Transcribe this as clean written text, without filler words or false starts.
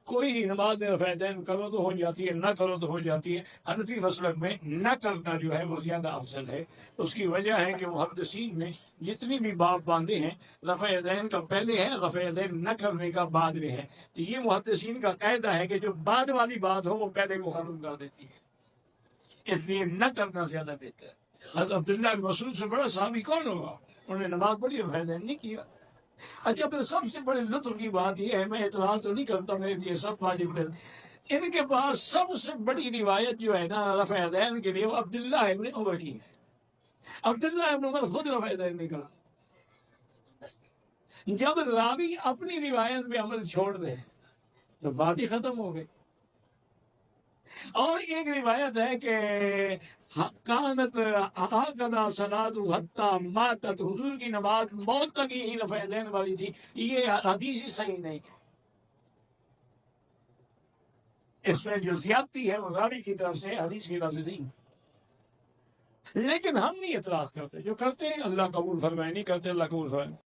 کوئی نماز میں رفع یدین کرو تو ہو جاتی ہے، نہ کرو تو ہو جاتی ہے۔ حنفی مسلک میں نہ کرنا جو ہے وہ زیادہ افضل ہے۔ اس کی وجہ ہے کہ محدثین نے جتنی بھی باب باندھے ہیں، رفع یدین کا پہلے ہے، رفع یدین نہ کرنے کا بعد میں ہے۔ تو یہ محدثین کا قاعدہ ہے کہ جو بعد والی بات ہو وہ پہلے کو ختم کر دیتی ہے، اس لیے نہ کرنا زیادہ بہتر ہے۔ حضرت عبداللہ بن مسعود سے بڑا صحابی کون ہوگا؟ انہوں نے نماز پڑھی، رفع یدین نہیں کیا۔ اچھا، پھر سب سے بڑے لطف کی بات یہ ہے، میں اعتراض تو نہیں کرتا، میرے لیے سب واجب ہے، ان کے پاس سب سے بڑی روایت جو ہے نا رفع یدین کے لیے، وہ عبداللہ ابن عمر کی ہے۔ عبداللہ ابن عمر خود رفع یدین نہیں کرتے۔ جب راوی اپنی روایت پہ عمل چھوڑ دے تو بات ہی ختم ہو گئی۔ اور ایک روایت ہے کہ کانت ہکذا صلاۃ حتی ماتت، حضور کی نماز موت تک یہی رفع یدین والی تھی، یہ حدیث ہی صحیح نہیں ہے۔ اس میں جو زیادتی ہے وہ راوی کی طرف سے، حدیث کی طرف سے نہیں۔ لیکن ہم نہیں اعتراض کرتے، جو کرتے ہیں اللہ قبول فرمائے، نہیں کرتے اللہ قبول فرمائے۔